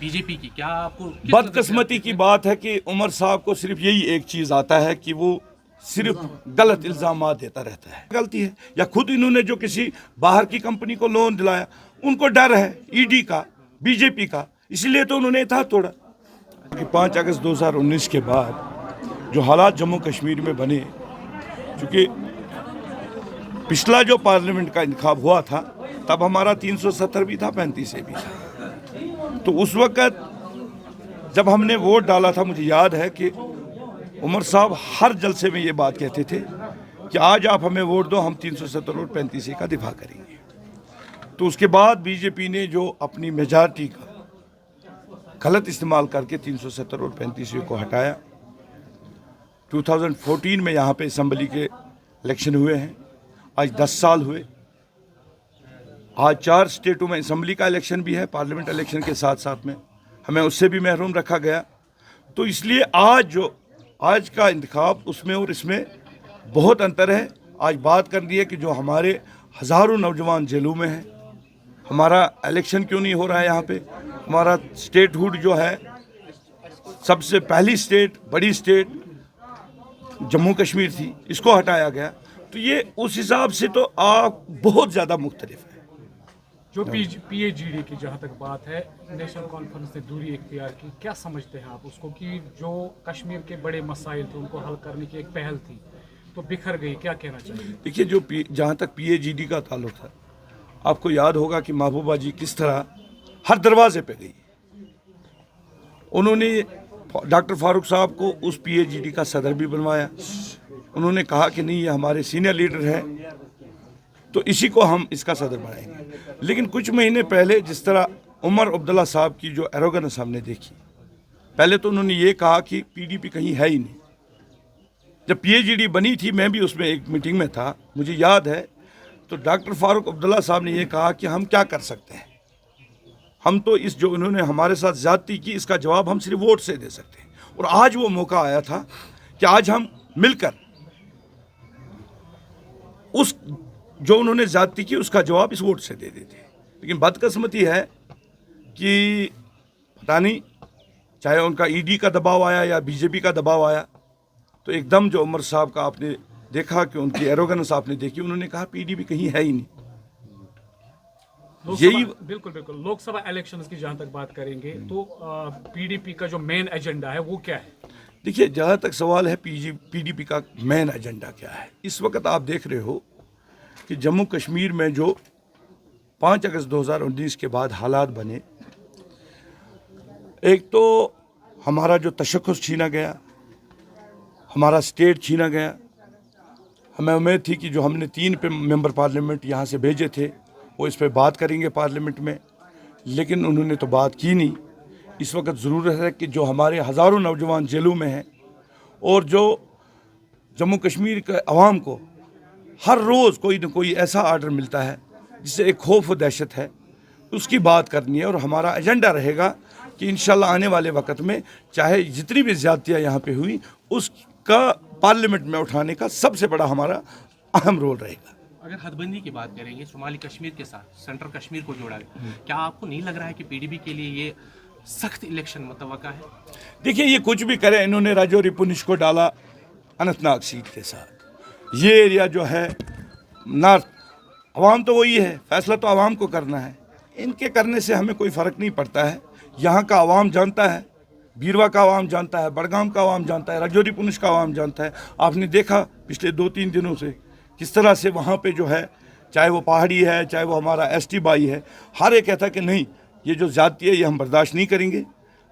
B J پی کی کیا آپ کو بدقسمتی کی بات ہے کہ عمر صاحب کو صرف یہی ایک چیز آتا ہے کہ وہ صرف غلط الزامات دیتا رہتا ہے. غلطی ہے یا خود انہوں نے جو کسی باہر کی کمپنی کو لون دلایا ان کو ڈر ہے ای ڈی کا, بی جے پی کا, اسی لیے تو انہوں نے اتحاد توڑا. 5 اگست 2019 کے بعد جو حالات جموں کشمیر میں بنے, چونکہ پچھلا جو پارلیمنٹ کا انتخاب ہوا تھا تب ہمارا 370 بھی تھا, 35 بھی تھا. تو اس وقت جب ہم نے ووٹ ڈالا تھا مجھے یاد ہے کہ عمر صاحب ہر جلسے میں یہ بات کہتے تھے کہ آج آپ ہمیں ووٹ دو, ہم 370 اور 35 کا دفاع کریں گے. تو اس کے بعد بی جے پی نے جو اپنی میجارٹی کا غلط استعمال کر کے 370 اور 35 کو ہٹایا. 2014 میں یہاں پہ اسمبلی کے الیکشن ہوئے ہیں, آج 10 سال ہوئے. آج 4 اسٹیٹوں میں اسمبلی کا الیکشن بھی ہے, پارلیمنٹ الیکشن کے ساتھ ساتھ میں ہمیں اس سے بھی محروم رکھا گیا. تو اس لیے آج کا انتخاب اس میں اور اس میں بہت انتر ہے. آج بات کرنی ہے کہ جو ہمارے ہزاروں نوجوان جیلوں میں ہیں, ہمارا الیکشن کیوں نہیں ہو رہا ہے یہاں پہ. ہمارا اسٹیٹ ہوڈ جو ہے, سب سے پہلی اسٹیٹ, بڑی اسٹیٹ جموں کشمیر تھی, اس کو ہٹایا گیا. تو یہ اس حساب سے تو آپ بہت زیادہ مختلف ہے. جو پی اے جی ڈی کی جہاں تک بات ہے, نیشنل کانفرنس نے دوری اختیار کی, کیا سمجھتے ہیں آپ اس کو کہ جو کشمیر کے بڑے مسائل تھے ان کو حل کرنے کی ایک پہل تھی تو بکھر گئی, کیا کہنا چاہیے؟ دیکھیے جہاں تک پی اے جی ڈی کا تعلق ہے, آپ کو یاد ہوگا کہ محبوبہ جی کس طرح ہر دروازے پہ گئی. انہوں نے ڈاکٹر فاروق صاحب کو اس پی اے جی ڈی کا صدر بھی بنوایا. انہوں نے کہا کہ نہیں یہ ہمارے سینئر لیڈر ہیں تو اسی کو ہم اس کا صدر بنائیں گے. لیکن کچھ مہینے پہلے جس طرح عمر عبداللہ صاحب کی جو ایروگنس ہم نے دیکھی, پہلے تو انہوں نے یہ کہا کہ پی ڈی پی کہیں ہے ہی نہیں. جب پی اے جی ڈی بنی تھی میں بھی اس میں ایک میٹنگ میں تھا, مجھے یاد ہے, تو ڈاکٹر فاروق عبداللہ صاحب نے یہ کہا کہ ہم کیا کر سکتے ہیں, ہم تو اس جو انہوں نے ہمارے ساتھ زیادتی کی اس کا جواب ہم صرف ووٹ سے دے سکتے ہیں. اور آج وہ موقع آیا تھا کہ آج ہم مل کر اس جو انہوں نے زیادتی کی اس کا جواب اس ووٹ سے دے دیتے. لیکن بدقسمتی ہے کہ پتہ نہیں چاہے ان کا ای ڈی کا دباؤ آیا یا بی جے پی کا دباؤ آیا, تو ایک دم جو عمر صاحب کا آپ نے دیکھا کہ ان کی ایروگنس آپ نے دیکھی, انہوں نے کہا پی ڈی پی کہیں ہے ہی نہیں. بالکل لوک سبھا الیکشنز کی جہاں تک بات کریں گے تو پی ڈی پی کا جو مین ایجنڈا ہے وہ کیا ہے؟ دیکھیے جہاں تک سوال ہے پی ڈی پی کا مین ایجنڈا کیا ہے, اس وقت آپ دیکھ رہے ہو کہ جموں کشمیر میں جو 5 اگست 2019 کے بعد حالات بنے, ایک تو ہمارا جو تشخص چھینا گیا, ہمارا اسٹیٹ چھینا گیا. ہمیں امید تھی کہ جو ہم نے 3 ممبر پارلیمنٹ یہاں سے بھیجے تھے وہ اس پہ بات کریں گے پارلیمنٹ میں, لیکن انہوں نے تو بات کی نہیں. اس وقت ضرورت ہے کہ جو ہمارے ہزاروں نوجوان جیلوں میں ہیں اور جو جموں کشمیر کے عوام کو ہر روز کوئی نہ کوئی ایسا آرڈر ملتا ہے جس سے ایک خوف و دہشت ہے, اس کی بات کرنی ہے. اور ہمارا ایجنڈا رہے گا کہ انشاءاللہ آنے والے وقت میں چاہے جتنی بھی زیادتیاں یہاں پہ ہوئی اس کا پارلیمنٹ میں اٹھانے کا سب سے بڑا ہمارا اہم رول رہے گا. اگر حد بندی کی بات کریں گے, شمالی کشمیر کے ساتھ سینٹرل کشمیر کو جوڑا گیا, کیا آپ کو نہیں لگ رہا ہے کہ پی ڈی پی کے لیے یہ سخت الیکشن متوقع ہے؟ دیکھیے یہ کچھ بھی کرے, انہوں نے راجوری پونچھ کو ڈالا اننت ناگ سیٹ کے ساتھ. یہ ایریا جو ہے نارتھ, عوام تو وہی ہے, فیصلہ تو عوام کو کرنا ہے. ان کے کرنے سے ہمیں کوئی فرق نہیں پڑتا ہے. یہاں کا عوام جانتا ہے, بیروا کا عوام جانتا ہے, بڑگام کا عوام جانتا ہے, راجوری پونچھ کا عوام جانتا ہے. آپ نے دیکھا پچھلے 2-3 دنوں سے کس طرح سے وہاں پہ جو ہے, چاہے وہ پہاڑی ہے چاہے وہ ہمارا ایس ٹی بائی ہے, ہر ایک کہتا ہے کہ نہیں یہ جو زیادتی ہے یہ ہم برداشت نہیں کریں گے,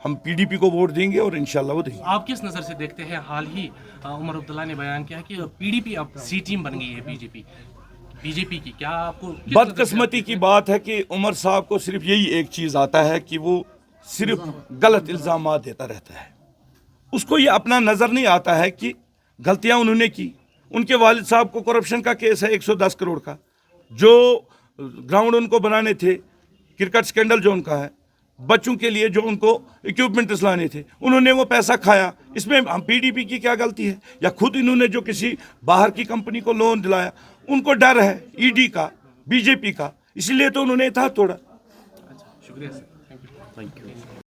ہم پی ڈی پی کو ووٹ دیں گے اور انشاءاللہ وہ دیں گے. آپ کس نظر سے دیکھتے ہیں, حال ہی عمر عبداللہ نے بیان کیا کہ پی ڈی پی اب سی ٹیم بن گئی ہے بی جے پی کی, کیا آپ کو بدقسمتی کی بات ہے کہ عمر صاحب کو صرف یہی ایک چیز آتا ہے کہ وہ صرف غلط الزامات دیتا رہتا ہے. اس کو یہ اپنا نظر نہیں آتا ہے کہ غلطیاں انہوں نے کی. ان کے والد صاحب کو کرپشن کا کیس ہے 110 کروڑ کا, جو گراؤنڈ ان کو بنانے تھے, کرکٹ سکینڈل جو ان کا ہے, بچوں کے لیے جو ان کو اکوپمنٹس لانے تھے, انہوں نے وہ پیسہ کھایا. اس میں ہم پی ڈی پی کی کیا غلطی ہے؟ یا خود انہوں نے جو کسی باہر کی کمپنی کو لون دلایا ان کو ڈر ہے ای ڈی کا, بی جے پی کا, اسی لیے تو انہوں نے اتحاد توڑا. شکریہ سر.